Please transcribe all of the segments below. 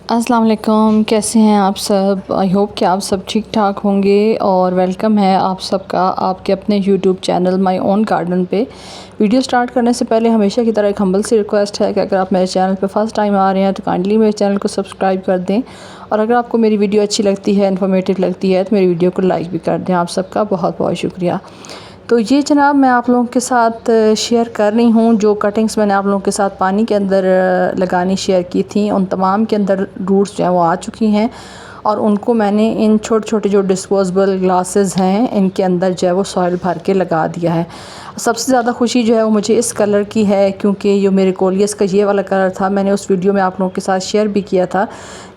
अस्सलाम वालेकुम, कैसे हैं आप सब। आई होप कि आप सब ठीक ठाक होंगे और वेलकम है आप सबका आपके अपने YouTube channel my own garden पे। वीडियो स्टार्ट करने से पहले हमेशा की तरह एक हम्बल सी रिक्वेस्ट है कि अगर आप मेरे चैनल पे फर्स्ट टाइम आ रहे हैं तो काइंडली मेरे चैनल को सब्सक्राइब कर दें, और अगर आपको मेरी वीडियो अच्छी लगती है, इन्फॉर्मेटिव लगती है, तो मेरी वीडियो को लाइक भी कर दें। आप सबका बहुत बहुत शुक्रिया। तो ये जनाब मैं आप लोगों के साथ शेयर कर रही हूँ जो कटिंग्स मैंने आप लोगों के साथ पानी के अंदर लगानी शेयर की थी, उन तमाम के अंदर रूट्स जो हैं वो आ चुकी हैं, और उनको मैंने इन छोटे छोटे जो डिस्पोजेबल ग्लासेस हैं इनके अंदर जो है वो सॉइल भर के लगा दिया है। सबसे ज़्यादा खुशी जो है वो मुझे इस कलर की है, क्योंकि जो मेरे कोलियस का ये वाला कलर था, मैंने उस वीडियो में आप लोगों के साथ शेयर भी किया था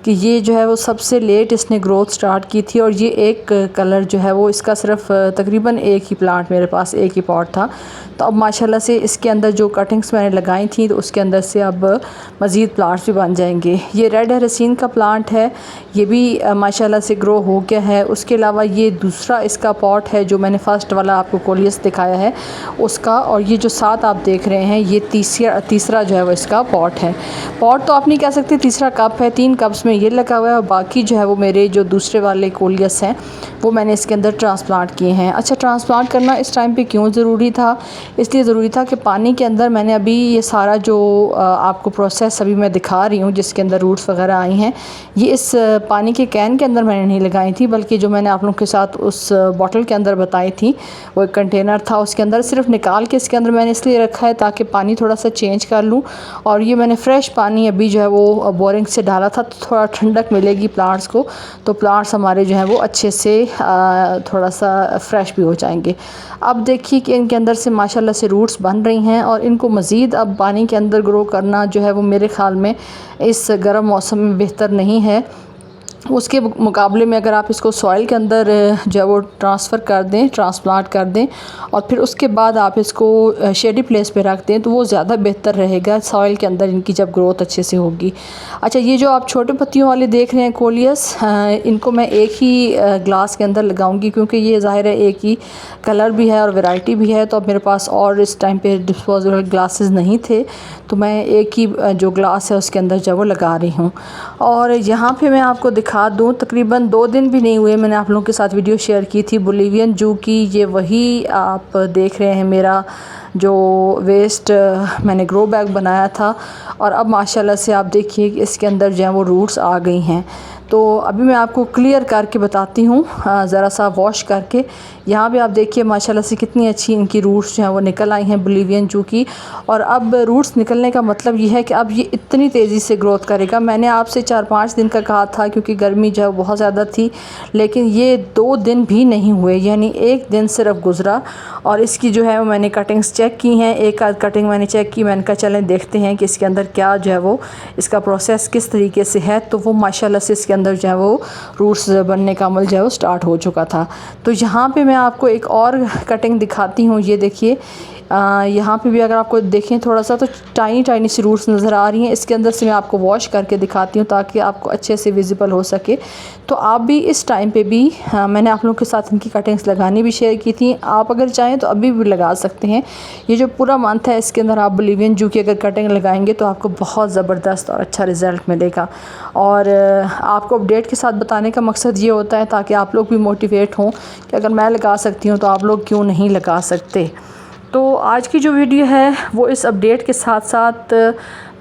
कि ये जो है वो सबसे लेट इसने ग्रोथ स्टार्ट की थी, और ये एक कलर जो है वो इसका सिर्फ तकरीबन एक ही प्लांट मेरे पास, एक ही पॉट था। तो अब माशाल्लाह से इसके अंदर जो कटिंग्स मैंने लगाई थी तो उसके अंदर से अब मज़ीद प्लांट्स भी बन जाएंगे। ये रेड हेरेसिन का प्लांट है, ये भी माशाल्लाह से ग्रो हो गया है। उसके अलावा ये दूसरा इसका पॉट है जो मैंने फ़र्स्ट वाला आपको कोलियस दिखाया है उसका, और ये जो साथ आप देख रहे हैं ये तीसरा जो है वो इसका पॉट है। पॉट तो आप नहीं कह सकते, तीसरा कप है। 3 कप्स में ये लगा हुआ है, और बाकी जो है वो मेरे जो दूसरे वाले कोलियस हैं वो मैंने इसके अंदर ट्रांसप्लांट किए हैं। अच्छा, ट्रांसप्लांट करना इस टाइम पे क्यों ज़रूरी था? इसलिए ज़रूरी था कि पानी के अंदर मैंने अभी ये सारा जो आपको प्रोसेस अभी मैं दिखा रही हूँ जिसके अंदर रूट्स वगैरह आई हैं, ये इस पानी के कैन के अंदर मैंने नहीं लगाई थी, बल्कि जो मैंने आप लोगों के साथ उस बॉटल के अंदर बताई थी वो एक कंटेनर था, उसके अंदर सिर्फ निकाल के इसके अंदर मैंने इसलिए रखा है ताकि पानी थोड़ा सा चेंज कर लूँ। और ये मैंने फ़्रेश पानी अभी जो है वो बोरिंग से डाला था, तो थोड़ा ठंडक मिलेगी प्लांट्स को, तो प्लांट्स हमारे जो हैं वो अच्छे से थोड़ा सा फ्रेश भी हो जाएंगे। अब देखिए कि इनके अंदर से माशाल्लाह से रूट्स बन रही हैं, और इनको मज़ीद अब पानी के अंदर ग्रो करना जो है वो मेरे ख़्याल में इस गर्म मौसम में बेहतर नहीं है। उसके मुकाबले में अगर आप इसको सॉइल के अंदर जो है वो ट्रांसफ़र कर दें, ट्रांसप्लांट कर दें, और फिर उसके बाद आप इसको शेडी प्लेस पे रख दें तो वो ज़्यादा बेहतर रहेगा सॉइल के अंदर इनकी जब ग्रोथ अच्छे से होगी। अच्छा, ये जो आप छोटे पत्तियों वाले देख रहे हैं कोलियस, इनको मैं एक ही ग्लास के अंदर लगाऊंगी, क्योंकि ये ज़ाहिर है एक ही कलर भी है और वैरायटी भी है। तो अब मेरे पास और इस टाइम पे डिस्पोजेबल ग्लासेस नहीं थे, तो मैं एक ही जो ग्लास है उसके अंदर जो वो लगा रही हूँ। और यहाँ पे मैं आपको दिखा दूँ, तकरीबन 2 दिन भी नहीं हुए मैंने आप लोगों के साथ वीडियो शेयर की थी बोलिवियन जू की। ये वही आप देख रहे हैं मेरा जो वेस्ट मैंने ग्रो बैग बनाया था, और अब माशाल्लाह से आप देखिए कि इसके अंदर जो है वो रूट्स आ गई हैं। तो अभी मैं आपको क्लियर करके बताती हूँ, ज़रा सा वॉश करके। यहाँ पे आप देखिए माशाल्लाह से कितनी अच्छी इनकी रूट्स जो हैं वो निकल आई हैं बोलिवियन जू की। और अब रूट्स निकलने का मतलब ये है कि अब ये इतनी तेज़ी से ग्रोथ करेगा। मैंने आपसे 4-5 दिन का कहा था, क्योंकि गर्मी जो है बहुत ज़्यादा थी, लेकिन ये 2 दिन भी नहीं हुए, यानी 1 दिन सिर्फ गुज़रा, और इसकी जो है वो मैंने कटिंग्स चेक की हैं। एक आध कटिंग मैंने चेक की, मैंने कहा चलें देखते हैं कि इसके अंदर क्या जो है वो इसका प्रोसेस किस तरीके से है। तो वो माशाल्लाह से इसके अंदर जो है वो रूट्स बनने का अमल जो है वो स्टार्ट हो चुका था। तो यहाँ पे मैं आपको एक और कटिंग दिखाती हूँ। ये देखिए, यहाँ पे भी अगर आपको देखें थोड़ा सा, तो टाइनी टाइनी सी रूट्स नज़र आ रही हैं। इसके अंदर से मैं आपको वॉश करके दिखाती हूँ ताकि आपको अच्छे से विजिबल हो सके। तो आप भी इस टाइम पे भी मैंने आप लोगों के साथ इनकी कटिंग्स लगानी भी शेयर की थी, आप अगर चाहें तो अभी भी लगा सकते हैं। ये जो पूरा मंथ है इसके अंदर आप बोलिवियन जू की अगर कटिंग लगाएंगे तो आपको बहुत ज़बरदस्त और अच्छा रिज़ल्ट मिलेगा। और आपको अपडेट के साथ बताने का मकसद ये होता है ताकि आप लोग भी मोटिवेट हों कि अगर मैं लगा सकती हूँ तो आप लोग क्यों नहीं लगा सकते। तो आज की जो वीडियो है वो इस अपडेट के साथ साथ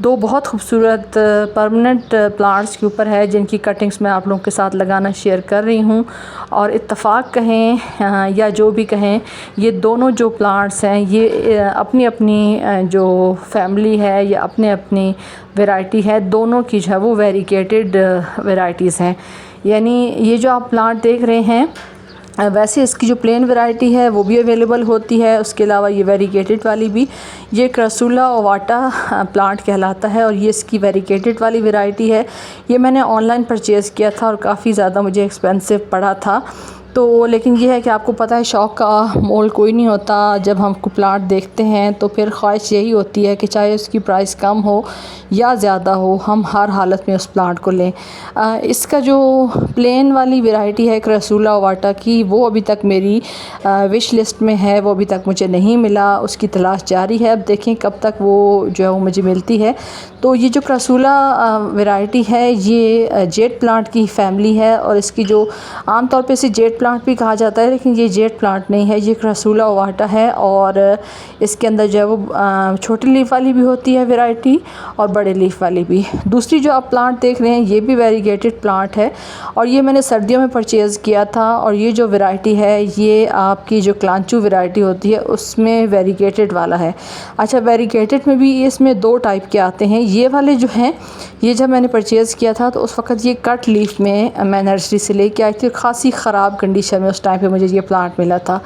2 बहुत खूबसूरत परमानेंट प्लांट्स के ऊपर है, जिनकी कटिंग्स मैं आप लोगों के साथ लगाना शेयर कर रही हूँ। और इत्तफ़ाक कहें या जो भी कहें, ये दोनों जो प्लांट्स हैं ये अपनी अपनी जो फैमिली है या अपने अपनी वैरायटी है, दोनों की जो है वो वेरीकेटेड वैरायटीज़ हैं। यानी ये जो आप प्लांट देख रहे हैं, वैसे इसकी जो प्लेन वैरायटी है वो भी अवेलेबल होती है, उसके अलावा ये वेरीकेटेड वाली भी। ये क्रासूला ओवाटा प्लांट कहलाता है, और ये इसकी वेरीकेटेड वाली वैरायटी है। ये मैंने ऑनलाइन परचेज़ किया था और काफ़ी ज़्यादा मुझे एक्सपेंसिव पड़ा था। तो लेकिन ये है कि आपको पता है शौक़ का मोल कोई नहीं होता। जब हम को प्लांट देखते हैं तो फिर ख्वाहिश यही होती है कि चाहे उसकी प्राइस कम हो या ज़्यादा हो, हम हर हालत में उस प्लांट को लें। इसका जो प्लेन वाली वैरायटी है क्रासूला ओवाटा की, वो अभी तक मेरी विश लिस्ट में है, वो अभी तक मुझे नहीं मिला, उसकी तलाश जारी है। अब देखें कब तक वो जो है वो मुझे मिलती है। तो ये जो क्रासूला वैरायटी है ये जेट प्लांट की फैमिली है और इसकी जो आमतौर पे इसे जेट प्लांट भी कहा जाता है, लेकिन ये जेट प्लांट नहीं है, ये क्रासूला ओवाटा है। और इसके अंदर जो है वो छोटी लीफ वाली भी होती है वैरायटी और बड़े लीफ वाली भी। दूसरी जो आप प्लांट देख रहे हैं ये भी वेरीगेटेड प्लांट है और ये मैंने सर्दियों में परचेज़ किया था। और ये जो वैरायटी है ये आपकी जो क्लांचू वैरायटी होती है उसमें वेरीगेटेड वाला है। अच्छा, वेरीगेटेड में भी इसमें 2 टाइप के आते हैं। ये वाले जो हैं ये जब मैंने परचेज़ किया था तो उस वक़्त ये कट लीफ में मैं नर्सरी से लेके आई थी, खासी ख़राब कंडीशन में उस टाइम पे मुझे ये प्लांट मिला था।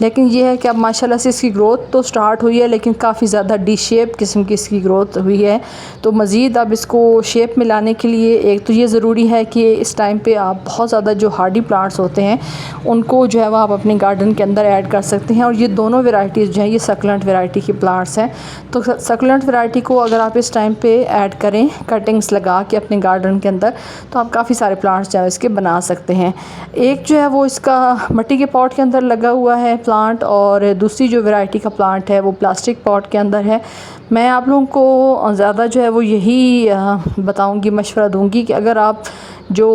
लेकिन ये है कि अब माशाल्लाह से इसकी ग्रोथ तो स्टार्ट हुई है, लेकिन काफ़ी ज़्यादा डी शेप किस्म की इसकी ग्रोथ हुई है। तो मज़ीद अब इसको शेप में लाने के लिए एक तो ये ज़रूरी है कि इस टाइम पे आप बहुत ज़्यादा जो हार्डी प्लांट्स होते हैं उनको जो है वो आप अपने गार्डन के अंदर ऐड कर सकते हैं। और ये दोनों वेराइटीज़ जो हैं ये सक्लेंट वैरायटी की प्लांट्स हैं। तो सक्लेंट वैरायटी को अगर आप इस टाइम पे ऐड करें कटिंग्स लगा के अपने गार्डन के अंदर तो आप काफ़ी सारे प्लांट्स जो है इसके बना सकते हैं। एक जो है वो इसका मिट्टी के पॉट के अंदर लगा हुआ है प्लांट और दूसरी जो वैरायटी का प्लांट है वो प्लास्टिक पॉट के अंदर है। मैं आप लोगों को ज़्यादा जो है वो यही बताऊंगी, मशवरा दूंगी कि अगर आप जो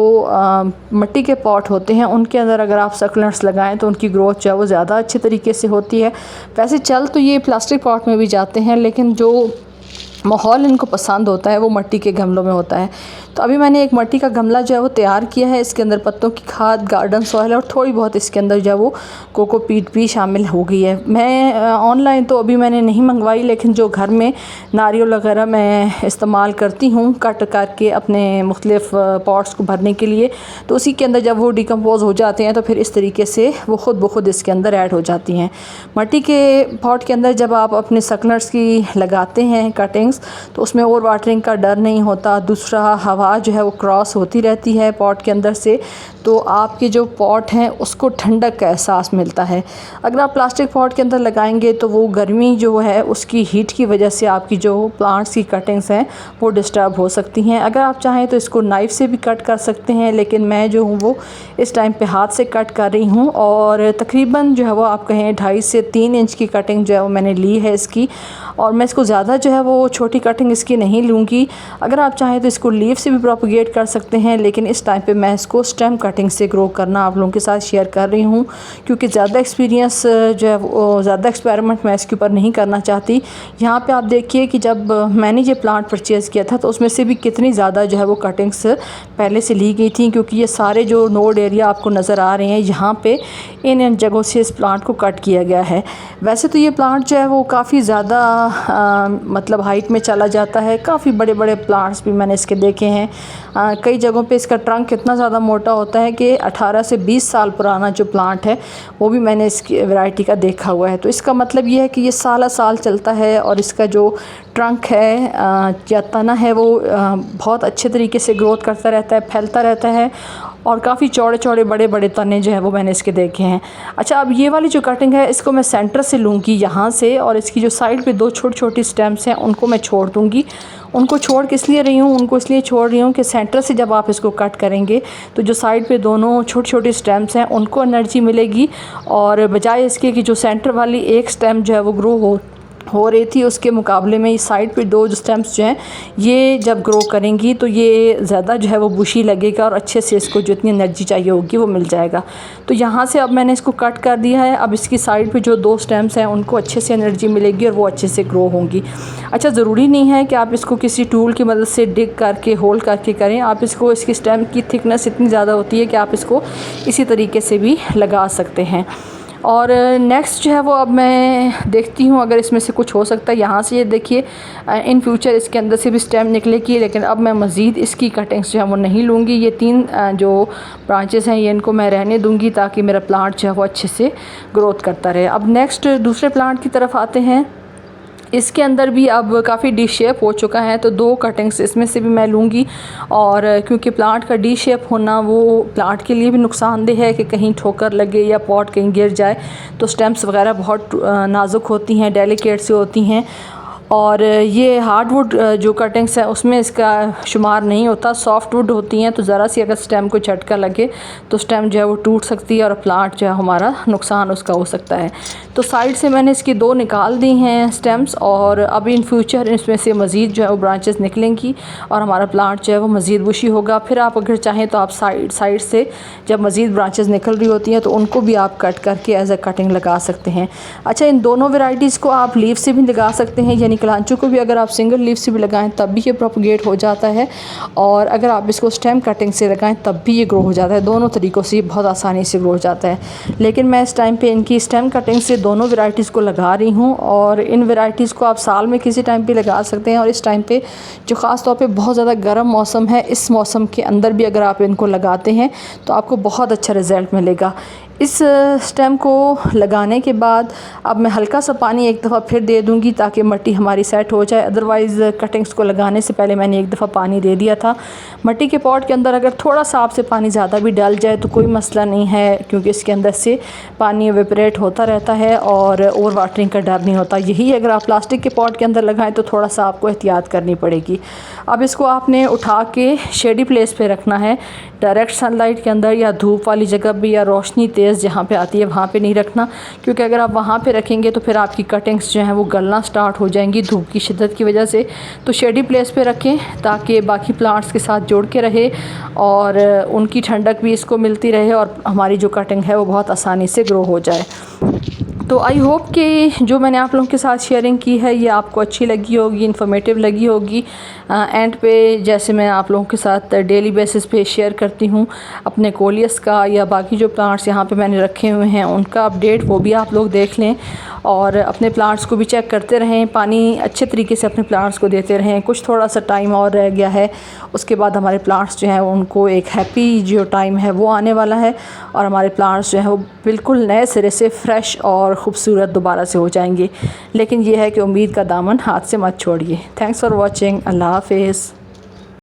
मिट्टी के पॉट होते हैं उनके अंदर अगर आप सक्लेंट्स लगाएं तो उनकी ग्रोथ जो है वो ज़्यादा अच्छे तरीके से होती है। वैसे चल तो ये प्लास्टिक पॉट में भी जाते हैं, लेकिन जो माहौल इनको पसंद होता है वो मिट्टी के गमलों में होता है। तो अभी मैंने एक मिट्टी का गमला जो है वो तैयार किया है। इसके अंदर पत्तों की खाद, गार्डन सॉइल और थोड़ी बहुत इसके अंदर जो है वो कोकोपीट भी शामिल हो गई है। मैं ऑनलाइन तो अभी मैंने नहीं मंगवाई, लेकिन जो घर में नारियल वगैरह मैं इस्तेमाल करती हूँ कट करके अपने मुख्तलिफ पॉट्स को भरने के लिए, तो उसी के अंदर जब वो डिकम्पोज हो जाते हैं तो फिर इस तरीके से वो ख़ुद ब खुद इसके अंदर ऐड हो जाती हैं। मिट्टी के पॉट के अंदर जब आप अपने सक्लेंट्स की लगाते हैं कटिंग्स तो उसमें ओवर वाटरिंग का डर नहीं होता। दूसरा, हवा जो है वो क्रॉस होती रहती है पॉट के अंदर से, तो आपके जो पॉट हैं उसको ठंडक का एहसास मिलता है। अगर आप प्लास्टिक पॉट के अंदर लगाएंगे तो वो गर्मी जो है उसकी हीट की वजह से आपकी जो प्लांट्स की कटिंग्स हैं वो डिस्टर्ब हो सकती हैं। अगर आप चाहें तो इसको नाइफ़ से भी कट कर सकते हैं, लेकिन मैं जो हूँ वो इस टाइम पे हाथ से कट कर रही हूँ। और तकरीबन जो है वो आप कहें 2.5 से 3 इंच की कटिंग जो है वो मैंने ली है इसकी। और मैं इसको ज़्यादा जो है वो छोटी कटिंग इसकी नहीं लूँगी। अगर आप चाहें तो इसको लीफ से भी प्रोपगेट कर सकते हैं, लेकिन इस टाइम पे मैं इसको स्टेम कटिंग से ग्रो करना आप लोगों के साथ शेयर कर रही हूँ, क्योंकि ज़्यादा एक्सपीरियंस जो है वो ज़्यादा एक्सपेरिमेंट मैं इसके ऊपर नहीं करना चाहती। यहाँ पे आप देखिए कि जब मैंने ये प्लांट परचेज़ किया था तो उसमें से भी कितनी ज़्यादा जो है वो कटिंग्स पहले से ली गई थी, क्योंकि ये सारे जो नोड एरिया आपको नज़र आ रहे हैं यहाँ पे इन जगहों से इस प्लांट को कट किया गया है। वैसे तो ये प्लांट जो है वो काफ़ी ज़्यादा मतलब हाइट में चला जाता है। काफ़ी बड़े बड़े प्लांट्स भी मैंने इसके देखे हैं। कई जगहों पे इसका ट्रंक इतना ज़्यादा मोटा होता है कि 18 से 20 साल पुराना जो प्लांट है वो भी मैंने इसकी वैरायटी का देखा हुआ है। तो इसका मतलब ये है कि ये साल साल चलता है और इसका जो ट्रंक है या तना है वो बहुत अच्छे तरीके से ग्रोथ करता रहता है, फैलता रहता है और काफ़ी चौड़े चौड़े बड़े बड़े तने जो है वो मैंने इसके देखे हैं। अच्छा, अब ये वाली जो कटिंग है इसको मैं सेंटर से लूँगी यहाँ से, और इसकी जो साइड पे 2 छोटी छोटी स्टेम्स हैं उनको मैं छोड़ दूँगी। उनको छोड़ किस लिए रही हूँ, उनको इसलिए छोड़ रही हूँ कि सेंटर से जब आप इसको कट करेंगे तो जो साइड पे दोनों छोटी छोटी स्टेम्स हैं उनको एनर्जी मिलेगी, और बजाय इसके कि जो सेंटर वाली एक स्टेम जो है वो ग्रो हो रही थी उसके मुकाबले में इस साइड पे 2 जो स्टेम्स जो हैं ये जब ग्रो करेंगी तो ये ज़्यादा जो है वो बुशी लगेगा और अच्छे से इसको जितनी एनर्जी चाहिए होगी वो मिल जाएगा। तो यहाँ से अब मैंने इसको कट कर दिया है। अब इसकी साइड पे जो 2 स्टेम्स हैं उनको अच्छे से एनर्जी मिलेगी और वो अच्छे से ग्रो होंगी। अच्छा, ज़रूरी नहीं है कि आप इसको किसी टूल की मदद से डिग करके होल करके करें। आप इसको, इसकी स्टेम की थिकनेस इतनी ज़्यादा होती है कि आप इसको इसी तरीके से भी लगा सकते हैं। और नेक्स्ट जो है वो अब मैं देखती हूँ अगर इसमें से कुछ हो सकता है। यहाँ से ये देखिए इन फ्यूचर इसके अंदर से भी स्टेम निकलेगी, लेकिन अब मैं मज़ीद इसकी कटिंग्स जो है वो नहीं लूँगी। ये 3 जो ब्रांचेस हैं ये इनको मैं रहने दूँगी ताकि मेरा प्लांट जो है वो अच्छे से ग्रोथ करता रहे। अब नेक्स्ट दूसरे प्लांट की तरफ आते हैं। इसके अंदर भी अब काफ़ी डी शेप हो चुका है, तो 2 कटिंग्स इसमें से भी मैं लूँगी। और क्योंकि प्लांट का डी शेप होना वो प्लांट के लिए भी नुकसानदेह है कि कहीं ठोकर लगे या पॉट कहीं गिर जाए, तो स्टेम्स वगैरह बहुत नाजुक होती हैं, डेलिकेट सी होती हैं और ये हार्डवुड जो कटिंग्स है उसमें इसका शुमार नहीं होता, सॉफ्ट वुड होती हैं, तो ज़रा सी अगर स्टेम को झटका लगे तो स्टेम जो है वो टूट सकती है और प्लांट जो है हमारा नुकसान उसका हो सकता है। तो साइड से मैंने इसकी 2 निकाल दी हैं स्टेम्स, और अब इन फ्यूचर इसमें से मज़ीद जो है वो ब्रांचेस निकलेंगी और हमारा प्लांट जो है वो मज़ीद बुशी होगा। फिर आप अगर चाहें तो आप साइड से जब मज़ीद ब्रांचेस निकल रही होती हैं तो उनको भी आप कट करके एज अ कटिंग लगा सकते हैं। अच्छा, इन दोनों वेराइटीज़ को आप लीफ से भी लगा सकते हैं, यानी कलांचो को भी अगर आप सिंगल लीफ से भी लगाएं तब भी ये प्रोपगेट हो जाता है, और अगर आप इसको स्टेम कटिंग से लगाएं तब भी ये ग्रो हो जाता है। दोनों तरीक़ों से बहुत आसानी से ग्रो हो जाता है। लेकिन मैं इस टाइम पे इनकी स्टेम कटिंग से दोनों वेराइटीज़ को लगा रही हूँ, और इन वेराइटीज़ को आप साल में किसी टाइम पे लगा सकते हैं। और इस टाइम पे जो ख़ास तौर पे बहुत ज़्यादा गर्म मौसम है, इस मौसम के अंदर भी अगर आप इनको लगाते हैं तो आपको बहुत अच्छा रिज़ल्ट मिलेगा। इस स्टेम को लगाने के बाद अब मैं हल्का सा पानी एक दफ़ा फिर दे दूंगी ताकि मिट्टी हमारी सेट हो जाए। अदरवाइज़ कटिंग्स को लगाने से पहले मैंने एक दफ़ा पानी दे दिया था। मिट्टी के पॉट के अंदर अगर थोड़ा सा आपसे पानी ज़्यादा भी डाल जाए तो कोई मसला नहीं है, क्योंकि इसके अंदर से पानी एवेपोरेट होता रहता है और ओवर वाटरिंग का डर नहीं होता। यही अगर आप प्लास्टिक के पॉट के अंदर लगाएं तो थोड़ा सा आपको एहतियात करनी पड़ेगी। अब इसको आपने उठा के शेडी प्लेस पे रखना है, डायरेक्ट सनलाइट के अंदर या धूप वाली जगह भी या रोशनी तेज़ जहाँ पे आती है वहाँ पे नहीं रखना, क्योंकि अगर आप वहाँ पे रखेंगे तो फिर आपकी कटिंग्स जो हैं वो गलना स्टार्ट हो जाएंगी धूप की शिद्दत की वजह से। तो शेडी प्लेस पे रखें ताकि बाकी प्लांट्स के साथ जोड़ के रहे और उनकी ठंडक भी इसको मिलती रहे और हमारी जो कटिंग है वो बहुत आसानी से ग्रो हो जाए। तो आई होप कि जो मैंने आप लोगों के साथ शेयरिंग की है ये आपको अच्छी लगी होगी, इन्फॉर्मेटिव लगी होगी। एंड पे जैसे मैं आप लोगों के साथ डेली बेसिस पे शेयर करती हूँ अपने कोलियस का या बाकी जो प्लांट्स यहाँ पे मैंने रखे हुए हैं उनका अपडेट, वो भी आप लोग देख लें और अपने प्लांट्स को भी चेक करते रहें, पानी अच्छे तरीके से अपने प्लांट्स को देते रहें। कुछ थोड़ा सा टाइम और रह गया है, उसके बाद हमारे प्लांट्स जो हैं उनको एक हैप्पी जो टाइम है वो आने वाला है और हमारे प्लांट्स जो हैं वो बिल्कुल नए सिरे से फ्रेश और ख़ूबसूरत दोबारा से हो जाएंगे। लेकिन ये है कि उम्मीद का दामन हाथ से मत छोड़िए। Thanks for watching. अल्लाह हाफिज़।